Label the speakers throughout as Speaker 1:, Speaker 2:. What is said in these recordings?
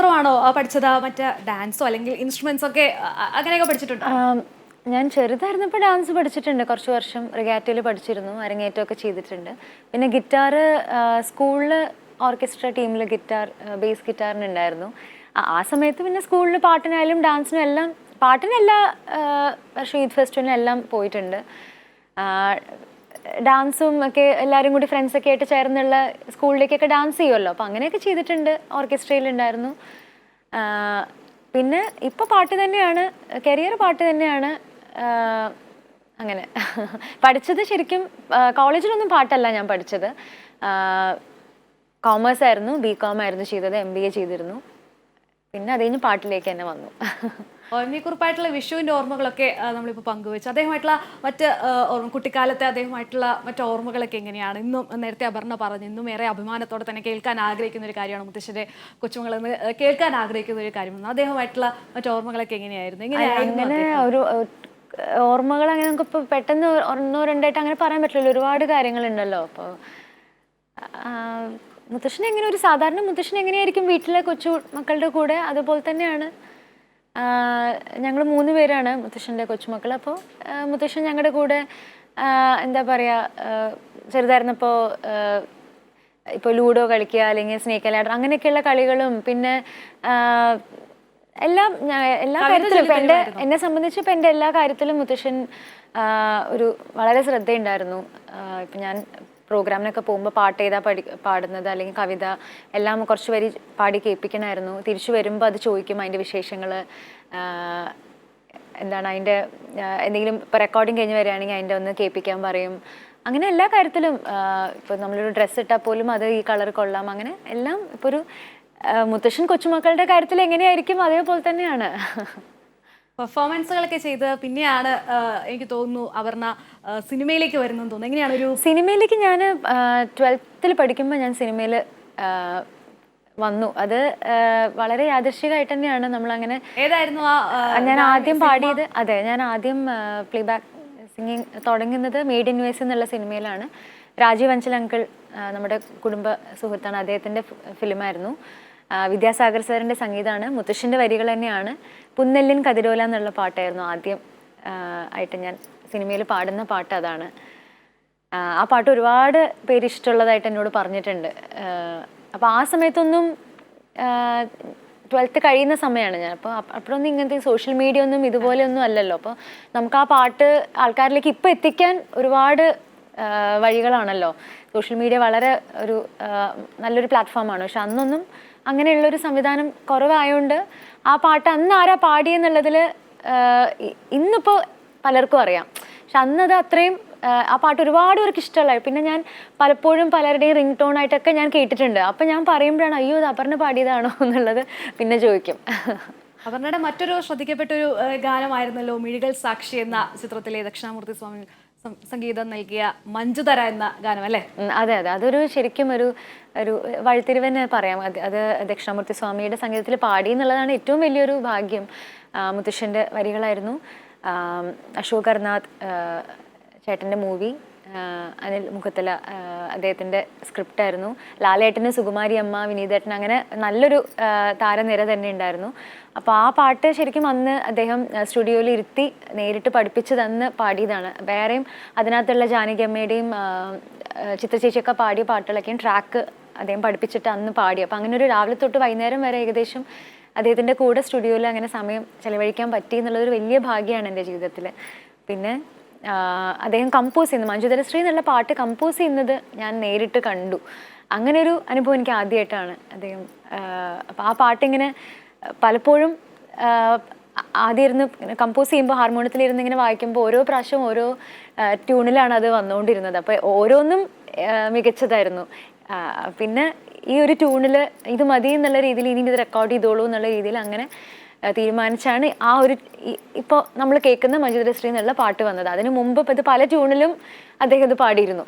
Speaker 1: മാത്രമാണോ പഠിച്ചത്? മറ്റേ ഡാൻസോ അല്ലെങ്കിൽ ഇൻസ്ട്രുമെന്റ്സ് ഒക്കെ അങ്ങനെയൊക്കെ പഠിച്ചിട്ടുണ്ടോ?
Speaker 2: ഞാൻ ചെറുതായിരുന്നപ്പോൾ ഡാൻസ് പഠിച്ചിട്ടുണ്ട്. കുറച്ച് വർഷം റിഗാറ്റയിൽ പഠിച്ചിരുന്നു, അരങ്ങേറ്റമൊക്കെ ചെയ്തിട്ടുണ്ട്. പിന്നെ ഗിറ്റാർ സ്കൂളിൽ ഓർക്കസ്ട്ര ടീമിൽ ഗിറ്റാർ ബേസ് ഗിറ്റാറിനുണ്ടായിരുന്നു. ആ സമയത്ത് പിന്നെ സ്കൂളിൽ പാട്ടിനായാലും ഡാൻസിനും എല്ലാം, പാട്ടിനെല്ലാ വർഷവും യൂത്ത് ഫെസ്റ്റിവലിനും എല്ലാം പോയിട്ടുണ്ട്. ഡാൻസും ഒക്കെ എല്ലാവരും കൂടി ഫ്രണ്ട്സൊക്കെ ആയിട്ട് ചേർന്നുള്ള സ്കൂളിലേക്കൊക്കെ ഡാൻസ് ചെയ്യുമല്ലോ, അപ്പോൾ അങ്ങനെയൊക്കെ ചെയ്തിട്ടുണ്ട്. ഓർക്കസ്ട്രയിലുണ്ടായിരുന്നു. പിന്നെ ഇപ്പോൾ പാട്ട് തന്നെയാണ് കരിയർ, പാട്ട് തന്നെയാണ്. അങ്ങനെ പഠിച്ചത് ശരിക്കും കോളേജിലൊന്നും പാട്ടല്ല ഞാൻ പഠിച്ചത്. കോമേഴ്സ് ആയിരുന്നു, BCom ആയിരുന്നു ചെയ്തത്, MBA ചെയ്തിരുന്നു. പിന്നെ അത് കഴിഞ്ഞ് പാട്ടിലേക്ക് തന്നെ വന്നു.
Speaker 1: ഓർമ്മക്കുറിപ്പായിട്ടുള്ള വിഷുവിൻ്റെ ഓർമ്മകളൊക്കെ നമ്മളിപ്പോൾ പങ്കുവെച്ചു. അദ്ദേഹമായിട്ടുള്ള മറ്റ് കുട്ടിക്കാലത്തെ അദ്ദേഹമായിട്ടുള്ള മറ്റ് ഓർമ്മകളൊക്കെ എങ്ങനെയാണ്? ഇന്നും നേരത്തെ അപർണ പറഞ്ഞു, ഇന്നും ഏറെ അഭിമാനത്തോടെ തന്നെ കേൾക്കാൻ ആഗ്രഹിക്കുന്ന ഒരു കാര്യമാണ് മുത്തശ്ശൻ്റെ കൊച്ചുമകളെന്ന് കേൾക്കാൻ ആഗ്രഹിക്കുന്ന ഒരു കാര്യമാണ്. അദ്ദേഹമായിട്ടുള്ള മറ്റ് ഓർമ്മകളൊക്കെ എങ്ങനെയായിരുന്നു?
Speaker 2: അങ്ങനെ ഒരു ഓർമ്മകൾ അങ്ങനെ നമുക്കിപ്പോൾ പെട്ടെന്ന് ഒന്നോ രണ്ടായിട്ട് അങ്ങനെ പറയാൻ പറ്റില്ലല്ലോ, ഒരുപാട് കാര്യങ്ങളുണ്ടല്ലോ. അപ്പോൾ മുത്തശ്ശൻ എങ്ങനെ ഒരു സാധാരണ മുത്തശ്ശൻ എങ്ങനെയായിരിക്കും വീട്ടിലെ കൊച്ചു മക്കളുടെ കൂടെ, അതുപോലെ തന്നെയാണ്. ഞങ്ങൾ 3 പേരാണ് മുത്തശ്ശൻ്റെ കൊച്ചുമക്കൾ. അപ്പോൾ മുത്തശ്ശൻ ഞങ്ങളുടെ കൂടെ എന്താ പറയുക, ചെറുതായിരുന്നപ്പോൾ ഇപ്പോൾ ലൂഡോ കളിക്കുക, അല്ലെങ്കിൽ സ്നേക്ക് ലാഡർ, അങ്ങനെയൊക്കെയുള്ള കളികളും, പിന്നെ എല്ലാ കാര്യത്തിലും ഇപ്പം എന്നെ സംബന്ധിച്ച് ഇപ്പം എൻ്റെ എല്ലാ കാര്യത്തിലും മുത്തശ്ശൻ ഒരു വളരെ ശ്രദ്ധയുണ്ടായിരുന്നു. ഇപ്പം ഞാൻ പ്രോഗ്രാമിനൊക്കെ പോകുമ്പോൾ പാട്ട് ഏതാ പാടുന്നത്, അല്ലെങ്കിൽ കവിത എല്ലാം കുറച്ച് വരി പാടി കേൾപ്പിക്കണമായിരുന്നു. തിരിച്ചു വരുമ്പോൾ അത് ചോദിക്കും, അതിൻ്റെ വിശേഷങ്ങൾ എന്താണ്, അതിൻ്റെ എന്തെങ്കിലും ഇപ്പോൾ റെക്കോർഡിങ് കഴിഞ്ഞ് വരികയാണെങ്കിൽ അതിൻ്റെ ഒന്ന് കേൾപ്പിക്കാൻ പറയും. അങ്ങനെ എല്ലാ കാര്യത്തിലും ഇപ്പോൾ നമ്മളൊരു ഡ്രസ്സ് ഇട്ടാൽ പോലും അത് ഈ കളർ കൊള്ളാം, അങ്ങനെ എല്ലാം. ഇപ്പോൾ ഒരു മുത്തശ്ശൻ കൊച്ചുമക്കളുടെ കാര്യത്തിൽ എങ്ങനെയായിരിക്കും അതേപോലെ തന്നെയാണ്.
Speaker 1: പെർഫോമൻസുകളൊക്കെ ചെയ്ത് പിന്നെയാണ് എനിക്ക് തോന്നുന്നു അപർണ സിനിമയിലേക്ക് വരുന്നെന്ന് തോന്നുന്നു. എങ്ങനെയാണ് ഒരു
Speaker 2: സിനിമയിലേക്ക്? ഞാൻ 12th പഠിക്കുമ്പോൾ ഞാൻ സിനിമയിൽ വന്നു. അത് വളരെ യാദൃശ്ചികമായിട്ട് തന്നെയാണ്. നമ്മളങ്ങനെ
Speaker 1: ഏതായിരുന്നു
Speaker 2: ഞാൻ ആദ്യം പാടിയത്? അതെ, ഞാൻ ആദ്യം പ്ലേബാക്ക് സിംഗിങ് തുടങ്ങുന്നത് മെയ്ഡ് ഇൻ US എന്നുള്ള സിനിമയിലാണ്. രാജീവ് അഞ്ചൽ അങ്കിൾ നമ്മുടെ കുടുംബ സുഹൃത്താണ്, അദ്ദേഹത്തിൻ്റെ ഫിലിമായിരുന്നു. വിദ്യാസാഗർ സാറിൻ്റെ സംഗീതമാണ്, മുത്തശ്ശൻ്റെ വരികൾ തന്നെയാണ്. പുന്നെല്ലിൻ കതിരോല എന്നുള്ള പാട്ടായിരുന്നു ആദ്യം ആയിട്ട് ഞാൻ സിനിമയിൽ പാടുന്ന പാട്ട്. അതാണ് ആ പാട്ട് ഒരുപാട് പേര് ഇഷ്ടമുള്ളതായിട്ട് എന്നോട് പറഞ്ഞിട്ടുണ്ട്. അപ്പോൾ ആ സമയത്തൊന്നും 12th കഴിയുന്ന സമയമാണ് ഞാൻ. അപ്പോൾ അപ്പോഴൊന്നും ഇങ്ങനത്തെ സോഷ്യൽ മീഡിയ ഒന്നും ഇതുപോലെയൊന്നും അല്ലല്ലോ. അപ്പോൾ നമുക്ക് ആ പാട്ട് ആൾക്കാരിലേക്ക് ഇപ്പോൾ എത്തിക്കാൻ ഒരുപാട് വഴികളാണല്ലോ. സോഷ്യൽ മീഡിയ വളരെ ഒരു നല്ലൊരു പ്ലാറ്റ്ഫോമാണ്. പക്ഷെ അന്നൊന്നും അങ്ങനെയുള്ളൊരു സംവിധാനം കുറവായതുകൊണ്ട് ആ പാട്ട് അന്ന് ആരാ പാടിയെന്നുള്ളതിൽ ഇന്നിപ്പോൾ പലർക്കും അറിയാം. പക്ഷെ അന്നത് അത്രയും ആ പാട്ട് ഒരുപാട് പേർക്ക് ഇഷ്ടമുള്ളതായി. പിന്നെ ഞാൻ പലപ്പോഴും പലരുടെയും റിംഗ് ടോൺ ആയിട്ടൊക്കെ ഞാൻ കേട്ടിട്ടുണ്ട്. അപ്പം ഞാൻ പറയുമ്പോഴാണ് അയ്യോ അത് അപർണ പാടിയതാണോ എന്നുള്ളത് പിന്നെ ചോദിക്കും.
Speaker 1: അപർണയുടെ മറ്റൊരു ശ്രദ്ധിക്കപ്പെട്ടൊരു ഗാനമായിരുന്നല്ലോ മിഴികൾ സാക്ഷി എന്ന ചിത്രത്തിലെ ദക്ഷിണാമൂർത്തി സ്വാമി സംഗീതം നൽകിയ മഞ്ജുതര എന്ന ഗാനം, അല്ലേ?
Speaker 2: അതെ അതെ, അതൊരു ശരിക്കും ഒരു വഴിത്തിരിവെന്ന് പറയാം. അത് ദക്ഷിണാമൂർത്തി സ്വാമിയുടെ സംഗീതത്തിൽ പാടി എന്നുള്ളതാണ് ഏറ്റവും വലിയൊരു ഭാഗ്യം. മുത്തശ്ശൻ്റെ വരികളായിരുന്നു. അശോക് കർനാഥ് ചേട്ടൻ്റെ മൂവി, അനിൽ മുഖത്തല അദ്ദേഹത്തിൻ്റെ സ്ക്രിപ്റ്റായിരുന്നു. ലാലേട്ടന്, സുകുമാരി അമ്മ, വിനീതേട്ടൻ, അങ്ങനെ നല്ലൊരു താരനിര തന്നെ ഉണ്ടായിരുന്നു. അപ്പോൾ ആ പാട്ട് ശരിക്കും അന്ന് അദ്ദേഹം സ്റ്റുഡിയോയിൽ ഇരുത്തി നേരിട്ട് പഠിപ്പിച്ച് തന്ന് പാടിയതാണ്. വേറെയും അതിനകത്തുള്ള ജാനകി അമ്മയുടെയും ചിത്രചേച്ചിയൊക്കെ പാടിയ പാട്ടുകളൊക്കെയും ട്രാക്ക് അദ്ദേഹം പഠിപ്പിച്ചിട്ട് അന്ന് പാടി. അപ്പോൾ അങ്ങനെ ഒരു രാവിലെ തൊട്ട് വൈകുന്നേരം വരെ ഏകദേശം അദ്ദേഹത്തിൻ്റെ കൂടെ സ്റ്റുഡിയോയിൽ അങ്ങനെ സമയം ചെലവഴിക്കാൻ പറ്റി എന്നുള്ളതൊരു വലിയ ഭാഗ്യമാണ് എൻ്റെ ജീവിതത്തിൽ. പിന്നെ അദ്ദേഹം കമ്പോസ് ചെയ്യുന്നത്, മഞ്ജുതരശ്രീ എന്നുള്ള പാട്ട് കമ്പോസ് ചെയ്യുന്നത് ഞാൻ നേരിട്ട് കണ്ടു. അങ്ങനെ ഒരു അനുഭവം എനിക്ക് ആദ്യമായിട്ടാണ് അദ്ദേഹം. അപ്പോൾ ആ പാട്ടിങ്ങനെ പലപ്പോഴും ആദ്യം ഇരുന്ന് കമ്പോസ് ചെയ്യുമ്പോൾ ഹാർമോണിയത്തിലിരുന്ന് ഇങ്ങനെ വായിക്കുമ്പോൾ ഓരോ പ്രാവശ്യവും ഓരോ ട്യൂണിലാണ് അത് വന്നുകൊണ്ടിരുന്നത്. അപ്പോൾ ഓരോന്നും മികച്ചതായിരുന്നു. പിന്നെ ഈ ഒരു ട്യൂണിൽ ഇത് മതി എന്നുള്ള രീതിയിൽ ഇനി ഇത് റെക്കോർഡ് ചെയ്തോളൂ എന്നുള്ള രീതിയിൽ അങ്ങനെ തീരുമാനിച്ചാണ് ആ ഒരു ഇപ്പോൾ നമ്മൾ കേൾക്കുന്ന മഞ്ജുതരശ്രീ എന്നുള്ള പാട്ട് വന്നത്. അതിന് മുമ്പ് ഇപ്പോൾ ഇത് പല ട്യൂണിലും അദ്ദേഹം ഇത് പാടിയിരുന്നു.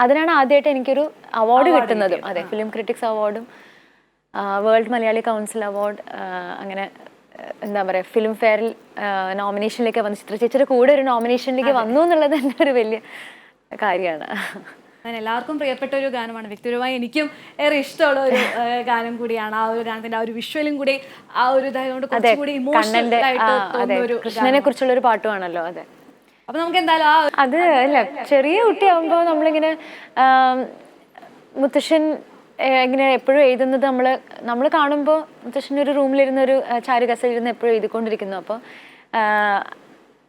Speaker 2: അതിനാണ് ആദ്യമായിട്ട് എനിക്കൊരു അവാർഡ് കിട്ടുന്നതും. അതെ, ഫിലിം ക്രിറ്റിക്സ് അവാർഡും വേൾഡ് മലയാളി കൗൺസിൽ അവാർഡ്, അങ്ങനെ എന്താ പറയുക, ഫിലിം ഫെയറിൽ നോമിനേഷനിലേക്ക് വന്നു. ചിത്രചേച്ചിയുടെ കൂടെ ഒരു നോമിനേഷനിലേക്ക് വന്നു എന്നുള്ളത് തന്നെ ഒരു വലിയ കാര്യമാണ്.
Speaker 1: അങ്ങനെ എല്ലാവർക്കും പ്രിയപ്പെട്ട ഒരു ഗാനമാണ്. വ്യക്തിപരമായി എനിക്കും ഏറെ ഇഷ്ടമുള്ള ഒരു ഗാനം കൂടിയാണ്. ആ ഒരു ഗാനത്തിന്റെ ആ ഒരു വിഷ്വലും കൂടി ആ ഒരു ഇതായതുകൊണ്ട് കുറച്ചുകൂടി ഇമോഷണൽ ആയിട്ട് തോന്നുന്ന ഒരു
Speaker 2: കൃഷ്ണനെ കുറിച്ചുള്ള ഒരു പാട്ടുമാണല്ലോ. അതെ.
Speaker 1: അപ്പൊ നമുക്ക് എന്തായാലും ആ
Speaker 2: അത് അല്ല, ചെറിയ കുട്ടിയാവുമ്പോ നമ്മളിങ്ങനെ മുത്തശ്ശൻ ഇങ്ങനെ എപ്പോഴും എഴുതുന്നത് നമ്മൾ കാണുമ്പോൾ മുത്തശ്ശൻ ഒരു റൂമിലിരുന്ന് ഒരു ചാരുകസയിലിരുന്ന് എപ്പോഴും എഴുതിക്കൊണ്ടിരിക്കുന്നു. അപ്പോൾ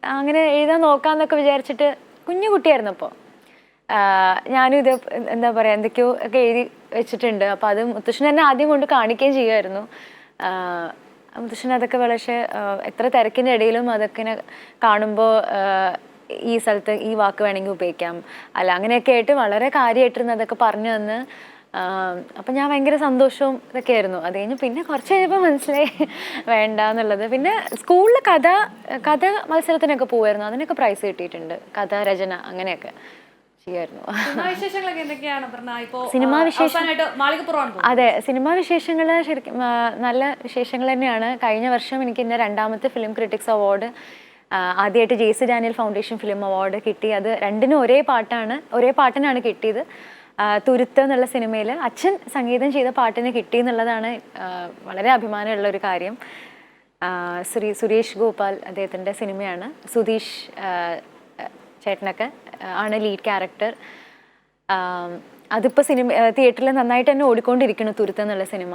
Speaker 2: അങ്ങനെ എഴുതാൻ നോക്കാന്നൊക്കെ വിചാരിച്ചിട്ട് കുഞ്ഞു കുട്ടിയായിരുന്നു. അപ്പോൾ ഞാനും ഇത് എന്താ പറയുക എന്തൊക്കെയോ ഒക്കെ എഴുതി വെച്ചിട്ടുണ്ട്. അപ്പോൾ അത് മുത്തശ്ശൻ എന്നെ ആദ്യം കൊണ്ട് കാണിക്കുകയും ചെയ്യുമായിരുന്നു. മുത്തശ്ശൻ അതൊക്കെ വളരെ എത്ര തിരക്കിൻ്റെ ഇടയിലും അതൊക്കെ കാണുമ്പോൾ ഈ സ്ഥലത്ത് ഈ വാക്ക് വേണമെങ്കിൽ ഉപയോഗിക്കാം അല്ല അങ്ങനെയൊക്കെ ആയിട്ട് വളരെ കാര്യമായിട്ടിരുന്ന് അതൊക്കെ പറഞ്ഞു തന്ന്. അപ്പം ഞാൻ ഭയങ്കര സന്തോഷവും ഇതൊക്കെ ആയിരുന്നു. അത് കഴിഞ്ഞ് പിന്നെ കുറച്ച് കഴിഞ്ഞപ്പോൾ മനസ്സിലായി വേണ്ട എന്നുള്ളത്. പിന്നെ സ്കൂളിൽ കഥ മത്സരത്തിനൊക്കെ പോകുമായിരുന്നു. അതിനൊക്കെ പ്രൈസ് കിട്ടിയിട്ടുണ്ട്. കഥ രചന അങ്ങനെയൊക്കെ ചെയ്യായിരുന്നു. അതെ, സിനിമാ വിശേഷങ്ങൾ ശരിക്കും നല്ല വിശേഷങ്ങൾ തന്നെയാണ്. കഴിഞ്ഞ വർഷം എനിക്ക് എൻ്റെ 2ാമത്തെ ഫിലിം ക്രിറ്റിക്സ് അവാർഡ് ആദ്യമായിട്ട് JC Daniel foundation film award കിട്ടി. അത് രണ്ടിനും ഒരേ പാട്ടിനാണ് കിട്ടിയത്. തുരുത്ത് എന്നുള്ള സിനിമയിൽ അച്ഛൻ സംഗീതം ചെയ്ത പാട്ടിന് കിട്ടി എന്നുള്ളതാണ് വളരെ അഭിമാനമുള്ള ഒരു കാര്യം. സുരേഷ് ഗോപാൽ അദ്ദേഹത്തിൻ്റെ സിനിമയാണ്. സുധീഷ് ചേട്ടനൊക്കെ ആണ് ലീഡ് ക്യാരക്ടർ. അതിപ്പോൾ തിയേറ്ററിൽ നന്നായിട്ട് തന്നെ ഓടിക്കൊണ്ടിരിക്കുന്നു തുരുത്ത് എന്നുള്ള സിനിമ.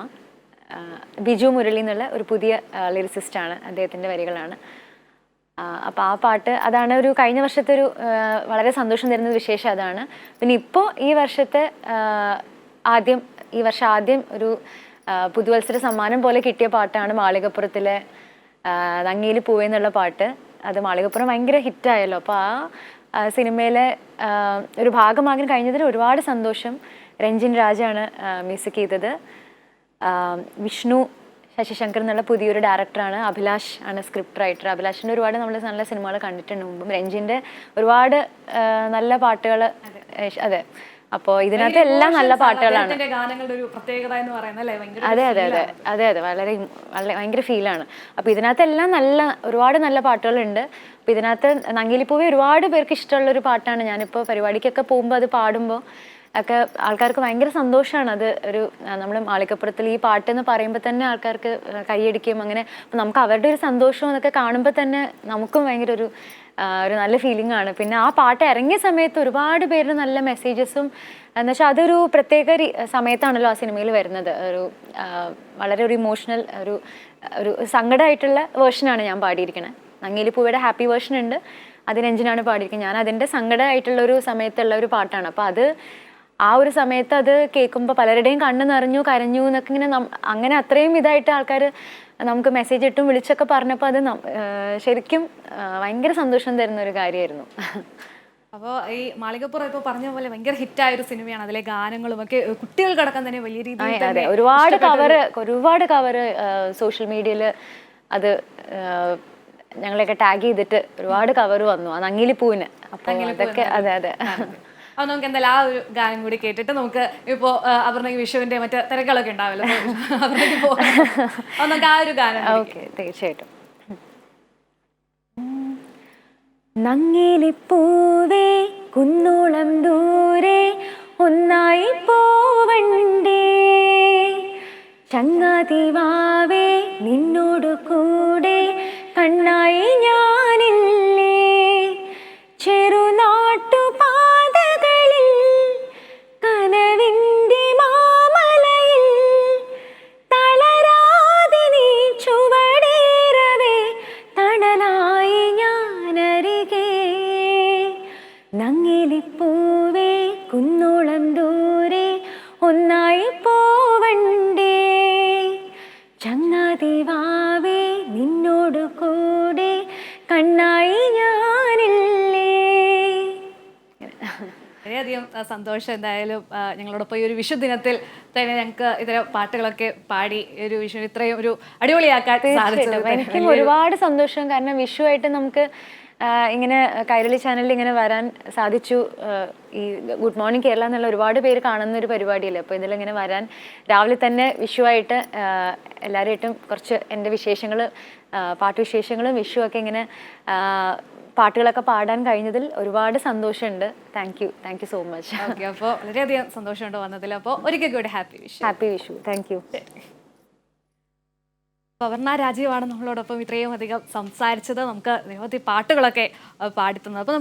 Speaker 2: ബിജു മുരളി എന്നുള്ള ഒരു പുതിയ ലിറിസിസ്റ്റാണ്, അദ്ദേഹത്തിൻ്റെ വരികളാണ്. അപ്പോൾ ആ പാട്ട് അതാണ് ഒരു കഴിഞ്ഞ വർഷത്തെ ഒരു വളരെ സന്തോഷം തരുന്ന വിശേഷം അതാണ്. പിന്നെ ഇപ്പോൾ ഈ വർഷം ആദ്യം ഒരു പുതുവത്സര സമ്മാനം പോലെ കിട്ടിയ പാട്ടാണ് മാളികപ്പുറത്തിലെ നങ്ങിയിൽ പൂവേ എന്നുള്ള പാട്ട്. അത് മാളികപ്പുറം ഭയങ്കര ഹിറ്റായല്ലോ. അപ്പോൾ ആ സിനിമയിലെ ഒരു ഭാഗമാകാൻ കഴിഞ്ഞതിൽ ഒരുപാട് സന്തോഷം. രഞ്ജിൻ രാജാണ് മ്യൂസിക് ചെയ്തത്. വിഷ്ണു ശശിശങ്കർ എന്നുള്ള പുതിയൊരു ഡയറക്ടറാണ്. അഭിലാഷ് ആണ് സ്ക്രിപ്റ്റ് റൈറ്റർ. അഭിലാഷിൻ്റെ ഒരുപാട് നമ്മൾ നല്ല സിനിമകൾ കണ്ടിട്ടുണ്ട് മുമ്പും. രഞ്ജിൻ്റെ ഒരുപാട് നല്ല പാട്ടുകൾ. അതെ, അപ്പോൾ ഇതിനകത്ത് എല്ലാം നല്ല പാട്ടുകളാണ്. അതെ അതെ അതെ അതെ അതെ വളരെ ഭയങ്കര ഫീലാണ്. അപ്പോൾ ഇതിനകത്ത് എല്ലാം ഒരുപാട് നല്ല പാട്ടുകളുണ്ട്. അപ്പോൾ ഇതിനകത്ത് നങ്ങിലിപ്പൂവേ ഒരുപാട് പേർക്ക് ഇഷ്ടമുള്ളൊരു പാട്ടാണ്. ഞാനിപ്പോൾ പരിപാടിക്കൊക്കെ പോകുമ്പോൾ അത് പാടുമ്പോൾ ഒക്കെ ആൾക്കാർക്ക് ഭയങ്കര സന്തോഷമാണ്. അത് ഒരു നമ്മൾ മാളികപ്പുറത്തിൽ ഈ പാട്ടെന്ന് പറയുമ്പോൾ തന്നെ ആൾക്കാർക്ക് കൈയടിക്കുകയും അങ്ങനെ. അപ്പം നമുക്ക് അവരുടെ ഒരു സന്തോഷവും അതൊക്കെ കാണുമ്പോൾ തന്നെ നമുക്കും ഭയങ്കര ഒരു നല്ല ഫീലിംഗ് ആണ്. പിന്നെ ആ പാട്ട് ഇറങ്ങിയ സമയത്ത് ഒരുപാട് പേര് നല്ല മെസ്സേജസും എന്നുവെച്ചാൽ അതൊരു പ്രത്യേക സമയത്താണല്ലോ ആ സിനിമയിൽ വരുന്നത്. വളരെ ഒരു ഇമോഷണൽ ഒരു സങ്കടമായിട്ടുള്ള വേർഷനാണ് ഞാൻ പാടിയിരിക്കുന്നത്. നങ്ങിലിപ്പൂവയുടെ ഹാപ്പി വേർഷൻ ഉണ്ട്, അത് രഞ്ജനാണ് പാടിയിരിക്കുന്നത്. ഞാൻ അതിൻ്റെ സങ്കടമായിട്ടുള്ളൊരു സമയത്തുള്ള ഒരു പാട്ടാണ്. അപ്പോൾ അത് ആ ഒരു സമയത്ത് അത് കേൾക്കുമ്പോൾ പലരുടെയും കണ്ണ് നിറഞ്ഞു കരഞ്ഞു എന്നൊക്കെ ഇങ്ങനെ അങ്ങനെ അത്രയും ഇതായിട്ട് ആൾക്കാർ നമുക്ക് മെസ്സേജ് ഇട്ടും വിളിച്ചൊക്കെ പറഞ്ഞപ്പോൾ അത് ശരിക്കും ഭയങ്കര സന്തോഷം തരുന്ന ഒരു കാര്യമായിരുന്നു.
Speaker 1: അപ്പോൾ ഈ മാളികപ്പുറം ഇപ്പോൾ പറഞ്ഞ പോലെ ഭയങ്കര ഹിറ്റായ ഒരു സിനിമയാണ്. അതിലെ ഗാനങ്ങളും ഒക്കെ കുട്ടികൾക്കടക്കം തന്നെ വലിയ രീതിയിൽ
Speaker 2: ഒരുപാട് കവർ സോഷ്യൽ മീഡിയയിൽ അത് ഞങ്ങളെയൊക്കെ ടാഗ് ചെയ്തിട്ട് ഒരുപാട് കവർ വന്നു ആ നങ്ങിലിപ്പൂവിന്. അപ്പോൾ അതൊക്കെ അതെ അതെ.
Speaker 1: അപ്പോൾ നമുക്ക് എന്തായാലും ആ ഒരു ഗാനം കൂടി കേട്ടിട്ട് നമുക്ക് ഇപ്പോൾ അപർണയ്ക്ക് വിഷുവിൻ്റെ മറ്റേ തിരക്കുകളൊക്കെ ഉണ്ടാവല്ലോ, അപർണയ്ക്ക് പോകാം. അപ്പോൾ നമുക്ക് ആ ഒരു ഗാനം.
Speaker 2: ഓക്കെ, തീർച്ചയായിട്ടും. നങ്ങിലിപ്പൂവേ കുന്നോളം ദൂരെ ഒന്നായി പോവണ്ടേ, ചങ്ങാതിവാവേ നിന്നോട് കൂടെ കണ്ണായി ഞാനില്ലേ, ചെറുനാട്ടുപാതകളിൽ കനവിൻ്റെ മാമലയിൽ തളരാതെ നീ ചുവടേറവേ തണലായി ഞാനരികെ, നങ്ങിലിപ്പൂവേ കുന്നോളം ദൂരെ ഒന്നായി പോവണ്ടേ, ചങ്ങാതിവാവേ നിന്നോട് കൂടെ കണ്ണായി ഞാനില്ലേ.
Speaker 1: വളരെയധികം സന്തോഷം. എന്തായാലും ഞങ്ങളോടൊപ്പം ഈ ഒരു വിഷു ദിനത്തിൽ തന്നെ ഞങ്ങൾക്ക് ഇത്തരം പാട്ടുകളൊക്കെ പാടി ഒരു വിഷു ഇത്രയും ഒരു അടിപൊളിയാക്കാൻ സാധിച്ചത്
Speaker 2: എനിക്കും ഒരുപാട് സന്തോഷം. കാരണം വിഷുവായിട്ട് നമുക്ക് ഇങ്ങനെ കൈരളി ചാനലിൽ ഇങ്ങനെ വരാൻ സാധിച്ചു. ഈ ഗുഡ് മോർണിംഗ് കേരള എന്നുള്ള ഒരുപാട് പേര് കാണുന്ന ഒരു പരിപാടിയല്ലേ. അപ്പോൾ ഇതിലിങ്ങനെ വരാൻ രാവിലെ തന്നെ വിഷുവായിട്ട് എല്ലാവരുമായിട്ടും കുറച്ച് എൻ്റെ വിശേഷങ്ങൾ പാട്ടുവിശേഷങ്ങളും വിഷുവൊക്കെ ഇങ്ങനെ പാട്ടുകളൊക്കെ പാടാൻ കഴിഞ്ഞതിൽ ഒരുപാട് സന്തോഷമുണ്ട്. Thank you so much.
Speaker 1: Okay, അപ്പോൾ വളരെയധികം സന്തോഷമുണ്ട് വന്നതിൽ. അപ്പോൾ ഒരിക്കൽ കൂടി happy Vishu.
Speaker 2: Happy Vishu. Thank you.
Speaker 1: Aparna രാജീവാണ് നമ്മളോടൊപ്പം ഇത്രയും അധികം സംസാരിച്ചത്, നമുക്ക് നിരവധി പാട്ടുകളൊക്കെ പാടിത്തുന്നത്. അപ്പോൾ